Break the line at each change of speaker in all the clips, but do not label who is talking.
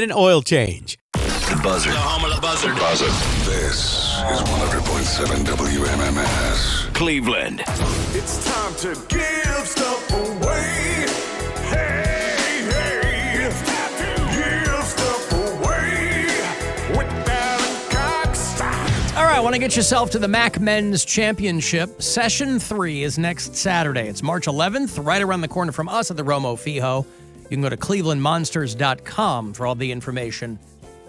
An oil change.
The Buzzard.
The home of the Buzzard.
Buzzard. This is 100.7 WMMS.
Cleveland.
It's time to give stuff away. Hey, hey. It's time to give stuff away with Alan Cox.
All right, want to get yourself to the MAC Men's Championship. Session 3 is next Saturday. It's March 11th, right around the corner from us at the Romo Fijo. You can go to clevelandmonsters.com for all the information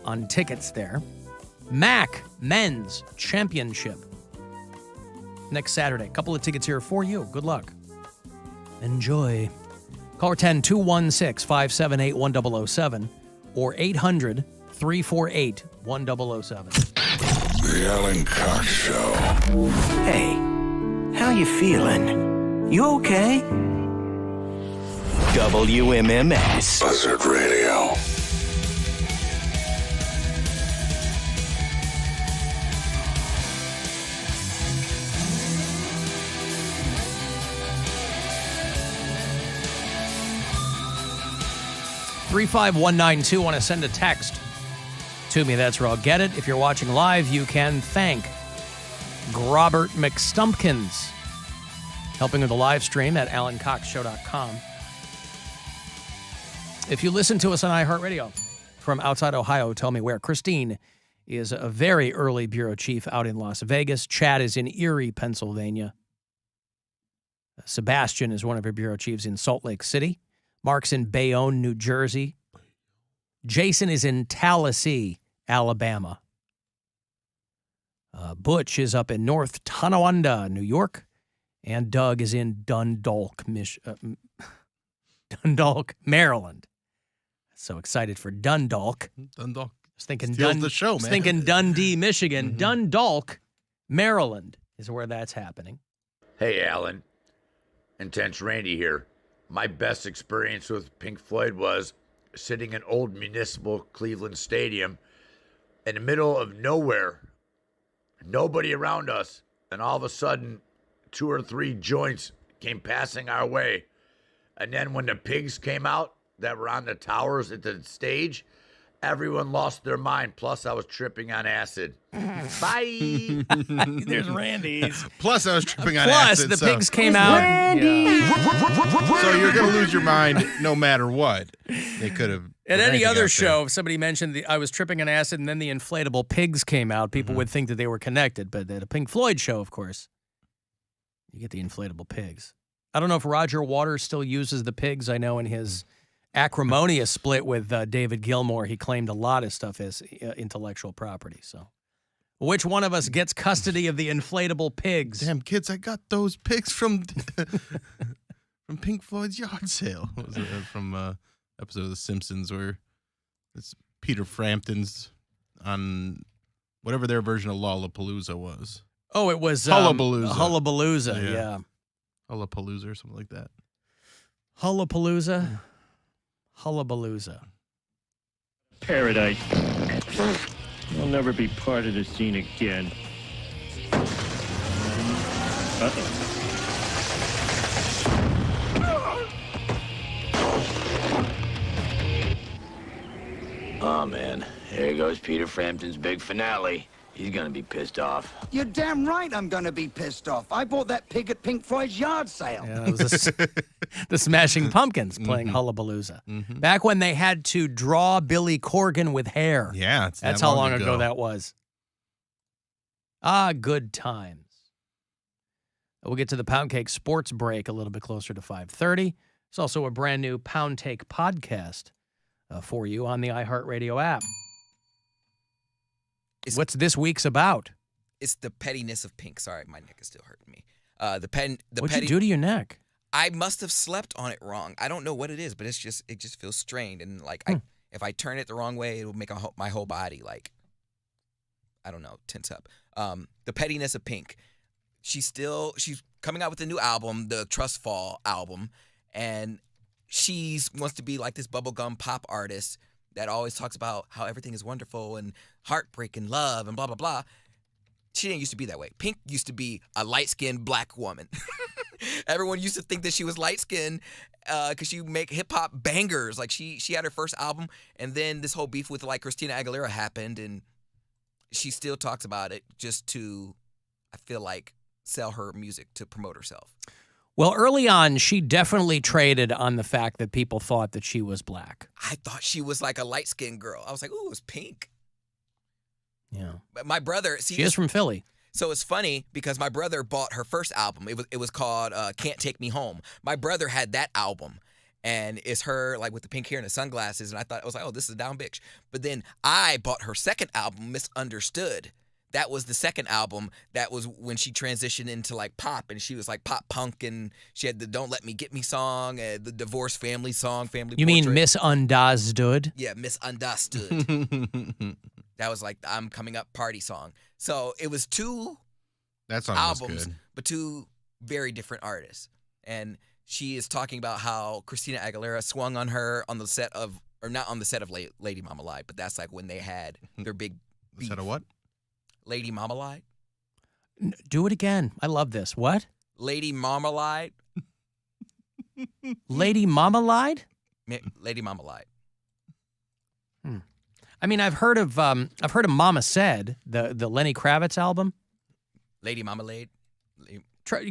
on tickets there. MAC Men's Championship. Next Saturday. A couple of tickets here for you. Good luck. Enjoy. Caller 10-216-578-1007 or 800-348-1007.
The Alan Cox Show.
Hey, how you feeling? You okay? WMMS.
Buzzard Radio.
$35192. Want to send a text to me? That's where I'll get it. If you're watching live, you can thank Grobert McStumpkins, helping with the live stream at AlanCoxShow.com. If you listen to us on iHeartRadio from outside Ohio, tell me where. Christine is a very early bureau chief out in Las Vegas. Chad is in Erie, Pennsylvania. Sebastian is one of her bureau chiefs in Salt Lake City. Mark's in Bayonne, New Jersey. Jason is in Tallahassee, Alabama. Butch is up in North Tonawanda, New York. And Doug is in Dundalk, Maryland. So excited for Dundalk.
Dundalk.
I was thinking
Steals the show, man.
I was thinking Dundee, Michigan.
Mm-hmm.
Dundalk, Maryland is where that's happening.
Hey, Alan. Intense Randy here. My best experience with Pink Floyd was sitting in old municipal Cleveland Stadium in the middle of nowhere, nobody around us, and all of a sudden, 2 or 3 joints came passing our way. And then when the Pigs came out that were on the towers at the stage, everyone lost their mind. Plus, I was tripping on acid. Bye.
There's Randy's.
Plus, I was tripping on acid.
Plus, the Pigs came out. Yeah.
So you're going to lose your mind no matter what. They could have.
At any other show, if somebody mentioned I was tripping on acid and then the inflatable pigs came out, people would think that they were connected. But at a Pink Floyd show, of course, you get the inflatable pigs. I don't know if Roger Waters still uses the pigs. I know in his acrimonious split with David Gilmour, he claimed a lot of stuff as intellectual property. So, which one of us gets custody of the inflatable pigs?
Damn, kids, I got those pigs from Pink Floyd's yard sale. Was it from episode of The Simpsons where it's Peter Frampton's on whatever their version of Lollapalooza was.
Oh, it was
Hullabalooza.
Hullabalooza, yeah.
Hullapalooza or something like that.
Hullapalooza. Hullabalooza.
Paradise. I'll never be part of the scene again. Uh-oh.
Oh, man. Here goes Peter Frampton's big finale. He's gonna be pissed off.
You're damn right I'm gonna be pissed off. I bought that pig at Pink Floyd's yard sale.
Yeah, it was the Smashing Pumpkins playing Hullabalooza. Back when they had to draw Billy Corgan with hair.
Yeah,
that's how long ago that was. Ah, good times. We'll get to the Poundcake sports break a little bit closer to 5:30. There's also a brand new Poundcake podcast for you on the iHeartRadio app. What's this week's about?
It's the pettiness of Pink. Sorry, my neck is still hurting me.
What'd you do to your neck?
I must have slept on it wrong. I don't know what it is, but it just feels strained, and like if I turn it the wrong way, it'll make my whole body like I don't know, tense up. The pettiness of Pink. She's coming out with a new album, the Trust Fall album, and she wants to be like this bubblegum pop artist that always talks about how everything is wonderful and heartbreak and love and blah, blah, blah. She didn't used to be that way. Pink used to be a light-skinned black woman. Everyone used to think that she was light-skinned because she make hip hop bangers. Like she had her first album, and then this whole beef with like Christina Aguilera happened, and she still talks about it just to, I feel like, sell her music to promote herself.
Well, early on, she definitely traded on the fact that people thought that she was black.
I thought she was like a light-skinned girl. I was like, ooh, it was pink.
Yeah.
But my brother... See,
she is from Philly.
So it's funny because my brother bought her first album. It was called Can't Take Me Home. My brother had that album, and it's her like with the pink hair and the sunglasses, and I was like, oh, this is down bitch. But then I bought her second album, Misunderstood. That was the second album. That was when she transitioned into like pop, and she was like pop punk, and she had the "Don't Let Me Get Me" song, the divorce family song, family.
You
portrait.
mean Misunderstood?
Yeah, Misunderstood. That was like the I'm Coming Up party song. So it was two
That song
albums,
was good.
but two very different artists. And she is talking about how Christina Aguilera swung on her on the set of, or not on the set of Lady Mama Lied, but that's like when they had their big
The set of what?
Lady Mama Lied.
Do it again. I love this. What?
Lady Mama Lied.
Lady Mama Lied?
Lady Mama Lied.
I mean, I've heard of Mama Said, the Lenny Kravitz album.
Lady Mama Lied.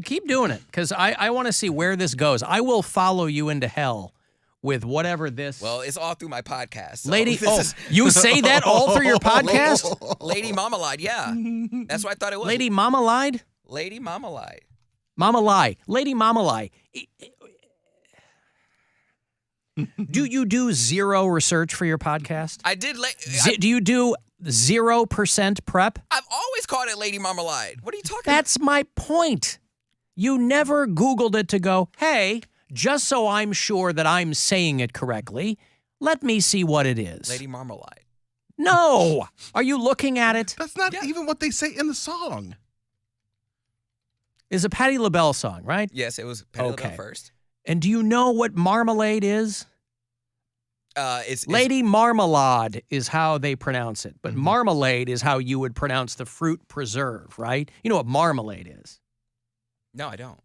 Keep doing it, because I want to see where this goes. I will follow you into hell with whatever this.
Well, it's all through my podcast. So
Lady, you say that all through your podcast?
Lady Mama Lied, yeah. That's what I thought it was.
Lady Mama Lied?
Lady Mama Lied.
Mama Lie. Lady Mama Lie. Do you do zero research for your podcast?
I did.
Do you do 0% prep?
I've always called it Lady Mama Lied. What are you talking about?
That's my point. You never Googled it to go, hey, just so I'm sure that I'm saying it correctly, let me see what it is.
Lady Marmalade.
No. Are you looking at it?
That's not even what they say in the song.
It's a Patti LaBelle song, right?
Yes, it was Patti LaBelle first.
And do you know what marmalade is?
It's
Lady Marmalade is how they pronounce it. But marmalade is how you would pronounce the fruit preserve, right? You know what marmalade is?
No, I don't.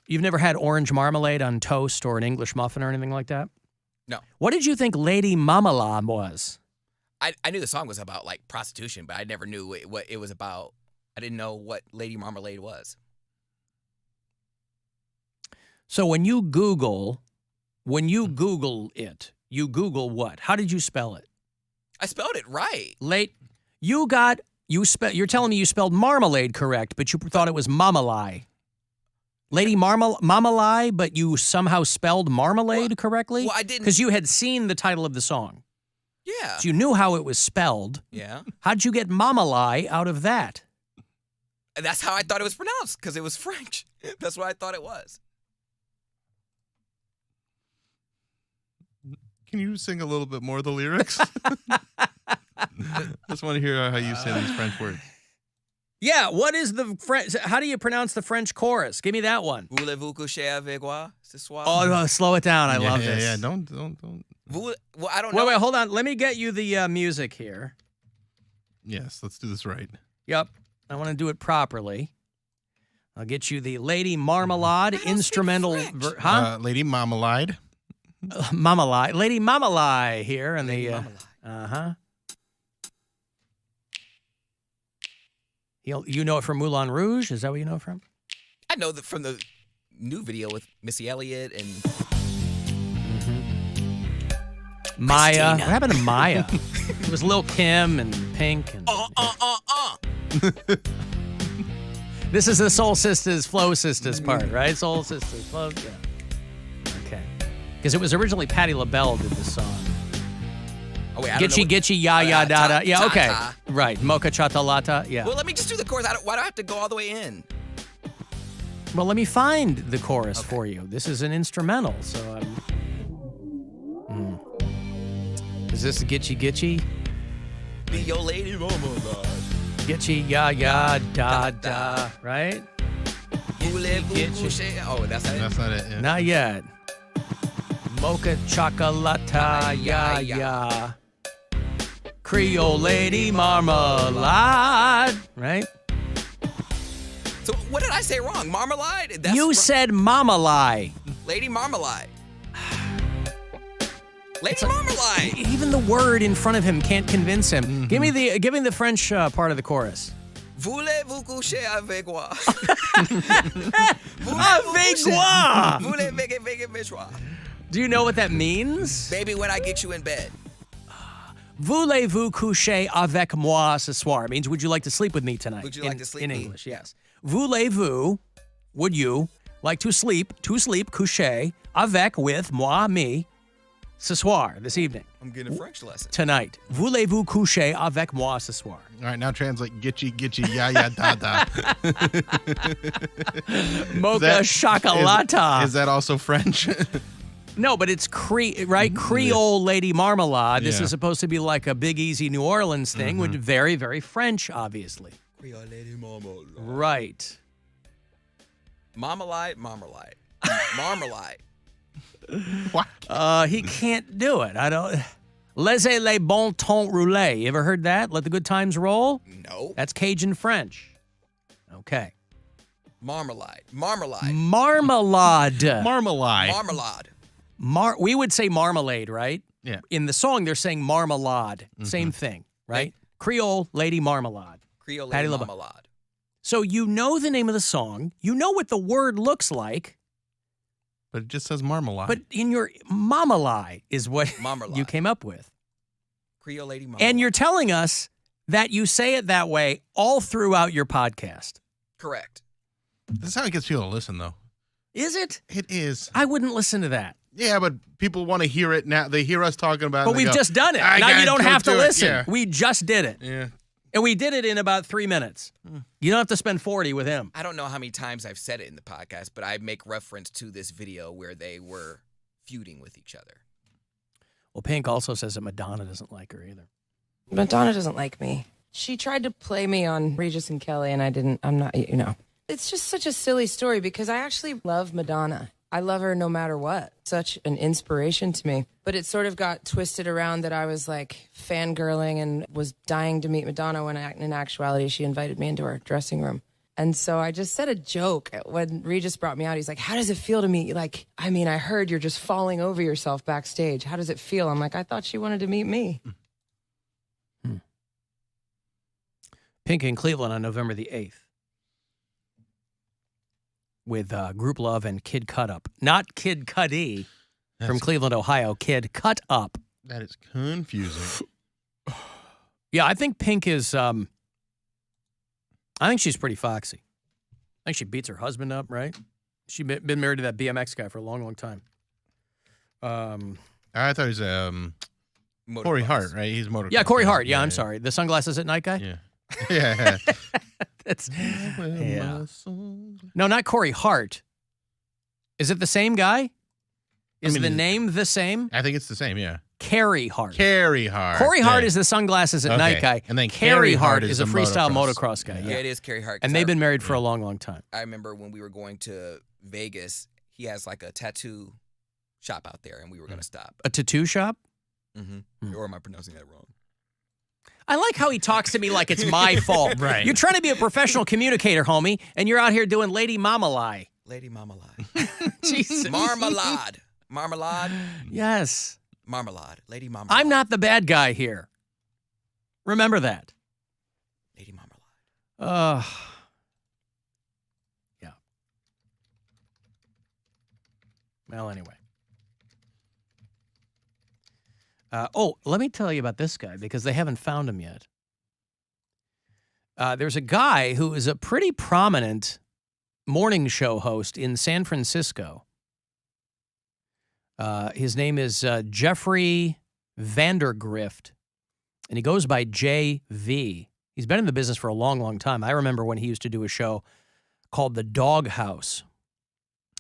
You've never had orange marmalade on toast or an English muffin or anything like that?
No.
What did you think Lady Marmalade was?
I knew the song was about like prostitution, but I never knew what it was about. I didn't know what Lady Marmalade was.
So when you Google it, you Google what? How did you spell it?
I spelled it right.
You're telling me you spelled marmalade correct, but you thought it was mamalai. Lady Mamalai, but you somehow spelled marmalade correctly?
Well, I didn't.
Because you had seen the title of the song.
Yeah.
So you knew how it was spelled.
Yeah.
How'd you get mamalai out of that?
And that's how I thought it was pronounced, because it was French. That's what I thought it was.
Can you sing a little bit more of the lyrics? Just want to hear how you say these French words.
Yeah, what is the French? How do you pronounce the French chorus? Give me that one.
Voulez-vous coucher avec moi ce soir?
Oh, slow it down. I love this.
Yeah, don't.
Well, I don't know.
Wait, hold on. Let me get you the music here.
Yes, let's do this right.
Yep. I want to do it properly. I'll get you the Lady Marmalade instrumental.
Lady Marmalade.
Mamalai. Lady Mamalai here. And the. You know it from Moulin Rouge? Is that what you know it from?
I know that from the new video with Missy Elliott and
Maya.
Christina.
What happened to Maya? It was Lil' Kim and Pink. And... This is the Soul Sisters, Flow Sisters part, right? Soul Sisters, Flow. Yeah. Okay. Because it was originally Patti LaBelle did the song.
Oh, wait,
Gitchy, ya, ya, da, da. Yeah, okay.
Ta.
Right. Mocha Chatalata. Yeah.
Well, let me just do the chorus. Why do I have to go all the way in?
Well, let me find the chorus for you. This is an instrumental, so Is this Gitchy?
Be your lady mama.
Gitchy, ya, ya, da, da. Right?
Oh, that's not it?
That's not it. Yeah.
Not yet. Mocha Chocolata, ya, ya. Creole Lady Marmalade. Right?
So What did I say wrong? Marmalade?
You said Marmalade.
Lady Marmalade. Lady Marmalade.
Even the word in front of him can't convince him. Give me the French part of the chorus.
Voulez-vous coucher avec moi?
Avec moi.
Voulez-vous
Do you know what that means?
Baby, when I get you in bed.
Voulez-vous coucher avec moi ce soir? It means, would you like to sleep with me tonight?
Would you like to sleep
in
with me?
English? Yes. Voulez-vous, would you like to sleep, coucher, avec, with, moi, me, ce soir, this evening?
I'm getting a French lesson.
Tonight. Voulez-vous coucher avec moi ce soir?
All right, now translate gitchy, ya, ya, da, da.
Mocha chocolata.
Is that also French?
No, but it's Creole Lady Marmalade. This
Yeah.
is supposed to be like a Big Easy New Orleans thing, which is very, very French, obviously.
Creole Lady Marmalade.
Right.
Marmalade. Marmalade.
What?
He can't do it. I don't. Laissez les bon temps rouler. You ever heard that? Let the good times roll?
No.
That's Cajun French. Okay.
Marmalade.
Marmalade.
Marmalade.
We would say marmalade, right?
Yeah.
In the song, they're saying marmalade. Same thing, right? Creole Lady Marmalade.
Creole
Patti
Lady
LaBelle.
Marmalade.
So you know the name of the song. You know what the word looks like.
But it just says marmalade.
But in your marmalade is what
Marmalade.
you came up with.
Creole Lady Marmalade.
And you're telling us that you say it that way all throughout your podcast.
Correct.
This is how it gets people to listen, though.
Is it?
It is.
I wouldn't listen to that.
Yeah, but people want to hear it now. They hear us talking about it.
But
and they
we've
go,
just done it.
"I
Now you
gotta
don't have to
do it."
listen.
Yeah.
We just did it.
Yeah.
And we did it in about 3 minutes. You don't have to spend 40 with him.
I don't know how many times I've said it in the podcast, but I make reference to this video where they were feuding with each other.
Well, Pink also says that Madonna doesn't like her either.
Madonna doesn't like me. She tried to play me on Regis and Kelly, and I'm not, It's just such a silly story because I actually love Madonna. I love her no matter what. Such an inspiration to me. But it sort of got twisted around that I was like fangirling and was dying to meet Madonna when in actuality she invited me into her dressing room. And so I just said a joke when Regis brought me out. He's like, how does it feel to meet? Like, I heard you're just falling over yourself backstage. How does it feel? I'm like, I thought she wanted to meet me.
Pink in Cleveland on November the 8th. With Group Love and Kid Cut Up. Not Kid Cuddy from Cleveland, Ohio. Kid Cut Up.
That is confusing.
Yeah, I think Pink is, I think she's pretty foxy. I think she beats her husband up, right? She's been married to that BMX guy for a long, long time.
I thought he was Corey Hart, right? He's motor.
Yeah, Corey Hart. Yeah, I'm sorry. The sunglasses at night guy?
Yeah. Yeah.
That's, yeah. No, not Corey Hart. Is it the same guy? Is the name the same?
I think it's the same, yeah.
Carey Hart.
Carey Hart.
Corey Hart is the sunglasses at night guy.
And then
Carey Hart
is
is a
the
freestyle motocross guy.
Yeah, it is Carey Hart.
And they've been married for a long, long time.
I remember when we were going to Vegas, he has like a tattoo shop out there, and we were going to stop.
A tattoo shop?
Mm-hmm. Or am I pronouncing that wrong?
I like how he talks to me like it's my fault.
Right.
You're trying to be a professional communicator, homie, and you're out here doing Lady Marmalade.
Lady Marmalade.
Jesus.
Marmalade. Marmalade.
Yes.
Marmalade. Lady Marmalade.
I'm not the bad guy here. Remember that.
Lady Marmalade.
Yeah. Well, anyway. Let me tell you about this guy because they haven't found him yet. There's a guy who is a pretty prominent morning show host in San Francisco. His name is Jeffrey Vandergrift, and he goes by JV. He's been in the business for a long, long time. I remember when he used to do a show called The Dog House.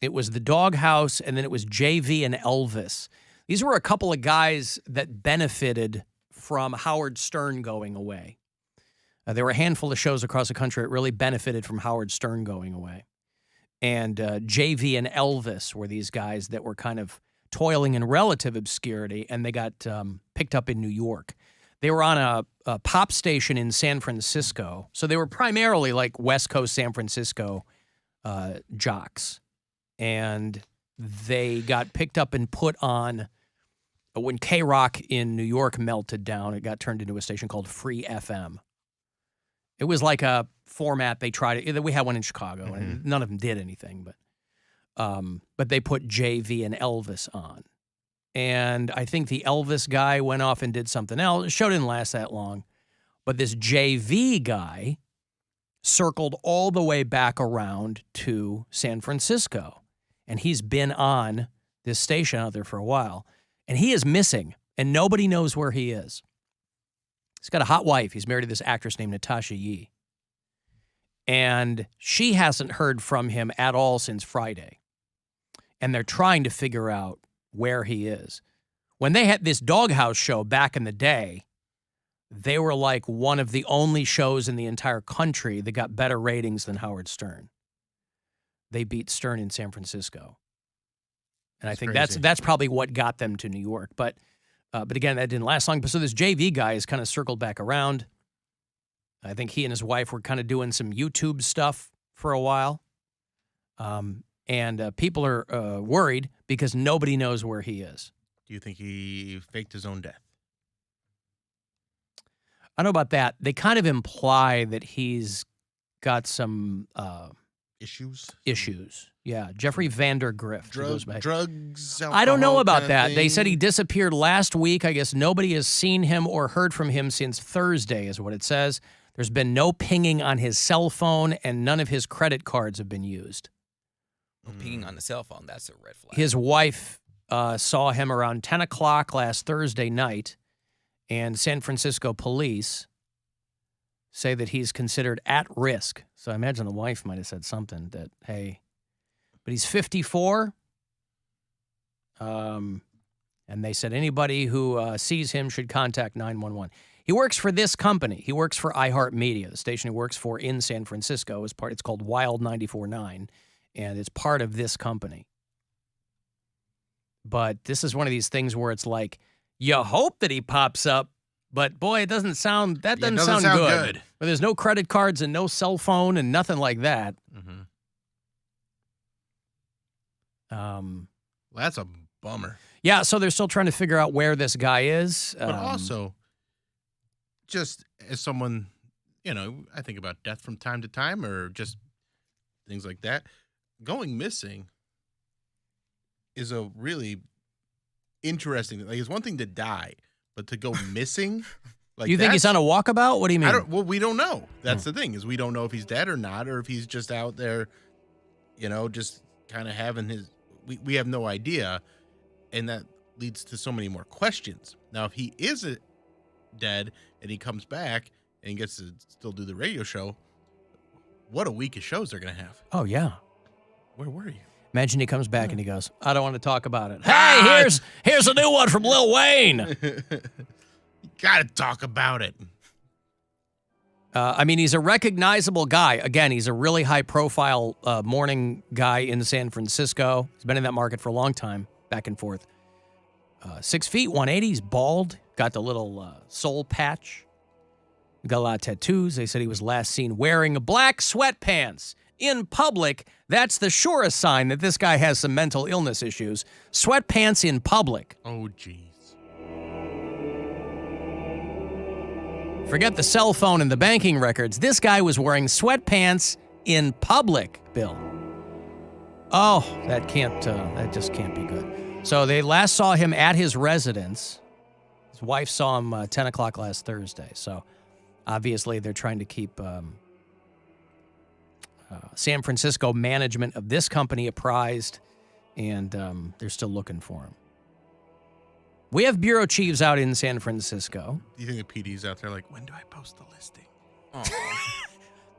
It was The Dog House, and then it was JV and Elvis. These were a couple of guys that benefited from Howard Stern going away. There were a handful of shows across the country that really benefited from Howard Stern going away. And JV and Elvis were these guys that were kind of toiling in relative obscurity, and they got picked up in New York. They were on a pop station in San Francisco, so they were primarily like West Coast San Francisco jocks. And they got picked up and put on, when K-Rock in New York melted down, it got turned into a station called Free FM. It was like a format they tried. We had one in Chicago, and none of them did anything. But they put JV and Elvis on. And I think the Elvis guy went off and did something else. The show didn't last that long. But this JV guy circled all the way back around to San Francisco. And he's been on this station out there for a while. And he is missing, and nobody knows where he is. He's got a hot wife. He's married to this actress named Natasha Yee. And she hasn't heard from him at all since Friday. And they're trying to figure out where he is. When they had this Doghouse show back in the day, they were like one of the only shows in the entire country that got better ratings than Howard Stern. They beat Stern in San Francisco. And I think that's probably what got them to New York. But again, that didn't last long. So this JV guy has kind of circled back around. I think he and his wife were kind of doing some YouTube stuff for a while. And people are worried because nobody knows where he is.
Do you think he faked his own death?
I don't know about that. They kind of imply that he's got some
issues.
Yeah, Jeffrey Vandergrift.
Drugs.
I don't know about that. They said he disappeared last week. I guess nobody has seen him or heard from him since Thursday, is what it says. There's been no pinging on his cell phone, and none of his credit cards have been used.
Well, pinging on the cell phone, that's a red flag.
His wife saw him around 10 o'clock last Thursday night, and San Francisco police say that he's considered at risk. So I imagine the wife might have said something that, hey, but he's 54. And they said anybody who sees him should contact 911. He works for this company. He works for iHeartMedia, the station he works for in San Francisco. It's called Wild 94.9, and it's part of this company. But this is one of these things where it's like, you hope that he pops up, but boy, it doesn't sound good. But there's no credit cards and no cell phone and nothing like that.
Well, that's a bummer.
Yeah, so they're still trying to figure out where this guy is.
But also, just as someone, I think about death from time to time or just things like that. Going missing is a really interesting thing. Like, it's one thing to die, but to go missing, like,
you think he's on a walkabout? What do you mean?
We don't know. That's the thing, is we don't know if he's dead or not, or if he's just out there, just kind of having his. We have no idea, and that leads to so many more questions. Now, if he is dead and he comes back and gets to still do the radio show, what a week of shows they're gonna have.
Oh yeah.
Where were you?
Imagine he comes back and he goes, I don't want to talk about it. Hey, here's a new one from Lil Wayne.
You got to talk about it.
I mean, he's a recognizable guy. Again, he's a really high-profile morning guy in San Francisco. He's been in that market for a long time, back and forth. 6 feet, 180, he's bald, got the little soul patch. Got a lot of tattoos. They said he was last seen wearing black sweatpants in public. That's the surest sign that this guy has some mental illness issues. Sweatpants in public.
Oh, geez.
Forget the cell phone and the banking records. This guy was wearing sweatpants in public, Bill. Oh, that just can't be good. So they last saw him at his residence. His wife saw him 10 o'clock last Thursday. So obviously they're trying to keep San Francisco management of this company apprised, and they're still looking for him. We have bureau chiefs out in San Francisco.
Do you think the PD's out there like, when do I post the listing?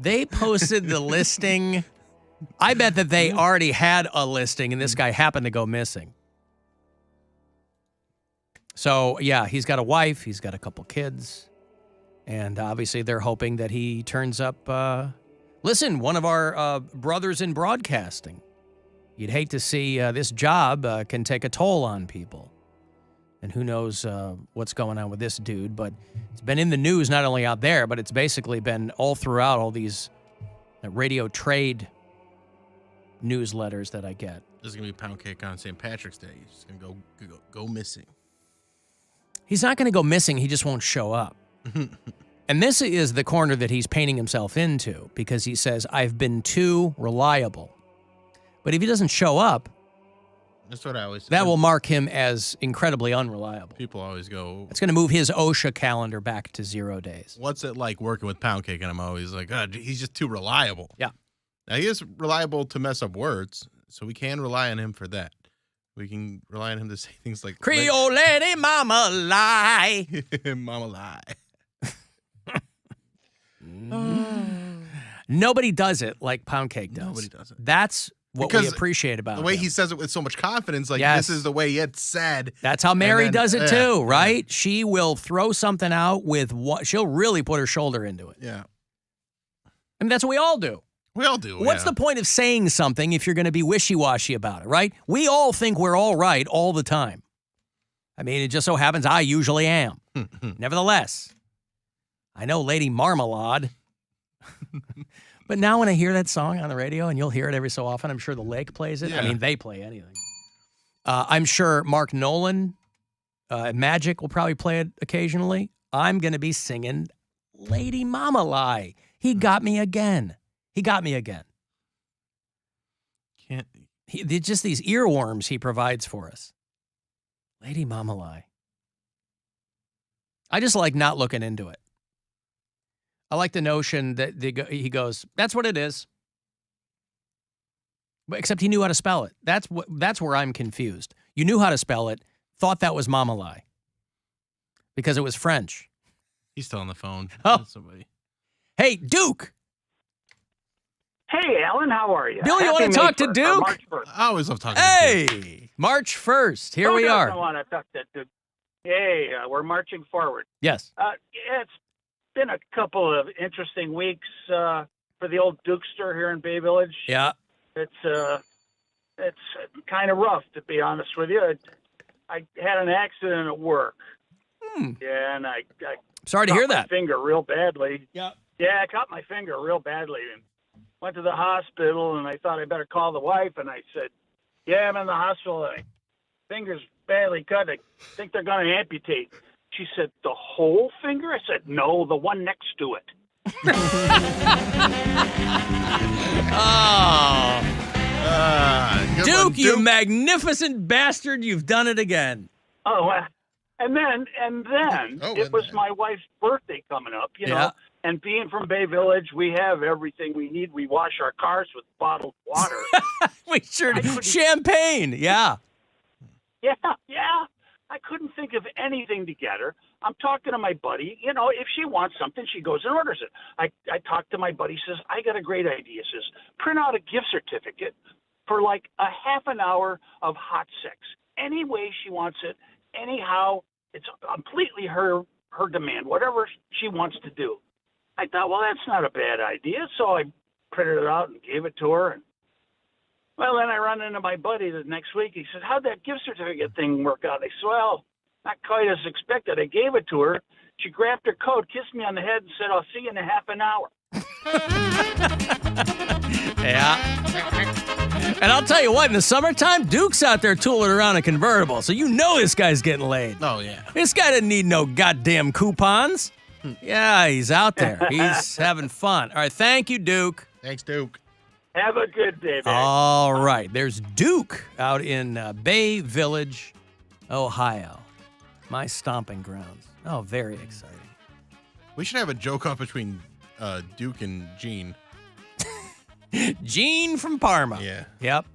They posted the listing. I bet that they already had a listing, and this guy happened to go missing. So, yeah, he's got a wife. He's got a couple kids. And obviously they're hoping that he turns up. Listen, one of our brothers in broadcasting. You'd hate to see this job can take a toll on people. And who knows what's going on with this dude. But it's been in the news, not only out there, but it's basically been all throughout all these radio trade newsletters that I get.
There's going to be Poundcake on St. Patrick's Day. He's just going to go missing.
He's not going to go missing. He just won't show up. And this is the corner that he's painting himself into because he says, I've been too reliable. But if he doesn't show up,
that's what I always say.
That will mark him as incredibly unreliable.
People always go...
It's going to move his OSHA calendar back to 0 days.
What's it like working with Poundcake? And I'm always like, God, he's just too reliable.
Yeah.
Now, he is reliable to mess up words, so we can rely on him for that. We can rely on him to say things like...
Creole lady, mama lie.
Mama lie.
Nobody does it like Poundcake does.
Nobody does it.
That's what we appreciate about
the way
him.
he says it with so much confidence, like
Yes.
this is the way it's said.
That's how Mary
then-
does it
yeah,
too, right? She will throw something out with what she'll really put her shoulder into it.
Yeah.
I mean, that's what we all do.
We all do.
What's the point of saying something if you're going to be wishy-washy about it, right? We all think we're all right all the time. I mean, it just so happens I usually am. Nevertheless, I know Lady Marmalade. But now when I hear that song on the radio, and you'll hear it every so often, I'm sure the lake plays it.
Yeah.
I mean, they play anything. I'm sure Mark Nolan at Magic will probably play it occasionally. I'm going to be singing Lady Marmalade. He got me again. He got me again. Just these earworms he provides for us. Lady Marmalade. I just like not looking into it. I like the notion that he goes, that's what it is. But except he knew how to spell it. That's where I'm confused. You knew how to spell it, thought that was Marmalade. Because it was French.
He's still on the phone.
Oh.
Somebody.
Hey, Duke.
Hey, Alan, how are you?
Bill, you want to talk to Duke?
March 1st.
I always love talking to Duke.
Hey, March 1st. Here
Who
we
doesn't
are.
want to talk to Duke? Hey, we're marching forward.
Yes.
It's been a couple of interesting weeks for the old Dukester here in Bay Village.
Yeah.
It's kind of rough, to be honest with you. I had an accident at work. Yeah, and I
Sorry to
caught
hear
my
that.
finger real badly.
Yeah.
Yeah, I caught my finger real badly and went to the hospital, and I thought I better call the wife, and I said, yeah, I'm in the hospital. And finger's badly cut. I think they're going to amputate. She said, the whole finger? I said, no, the one next to it.
Duke, you magnificent bastard. You've done it again.
Oh, and then it was my wife's birthday coming up, you know. And being from Bay Village, we have everything we need. We wash our cars with bottled water.
We sure do. Champagne. Yeah.
Yeah. I couldn't think of anything to get her. I'm talking to my buddy. You know, if she wants something, she goes and orders it. I talked to my buddy, says, I got a great idea. Says, print out a gift certificate for like a half an hour of hot sex. Any way she wants it, anyhow, it's completely her demand, whatever she wants to do. I thought, well, that's not a bad idea. So I printed it out and gave it to her. And well, then I run into my buddy the next week. He said, how'd that gift certificate thing work out? I said, well, not quite as expected. I gave it to her. She grabbed her coat, kissed me on the head, and said, I'll see you in a half an hour.
Yeah. And I'll tell you what, in the summertime, Duke's out there tooling around a convertible, so you know this guy's getting laid.
Oh, yeah.
This guy doesn't need no goddamn coupons. Yeah, he's out there. He's having fun. All right, thank you, Duke.
Thanks, Duke.
Have a good day, man.
All right, there's Duke out in Bay Village, Ohio. My stomping grounds. Oh, very exciting.
We should have a joke off between Duke and Gene.
Gene from Parma.
Yeah.
Yep.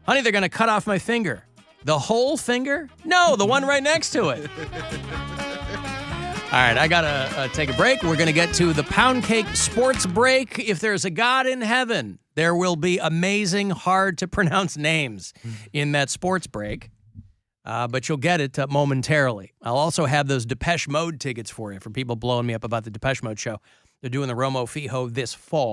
Honey, they're going to cut off my finger. The whole finger? No, the one right next to it. All right, I got to take a break. We're going to get to the Poundcake Sports Break. If there's a God in heaven, there will be amazing, hard-to-pronounce names in that sports break. But you'll get it momentarily. I'll also have those Depeche Mode tickets for you, for people blowing me up about the Depeche Mode show. They're doing the Romo Fijo this fall.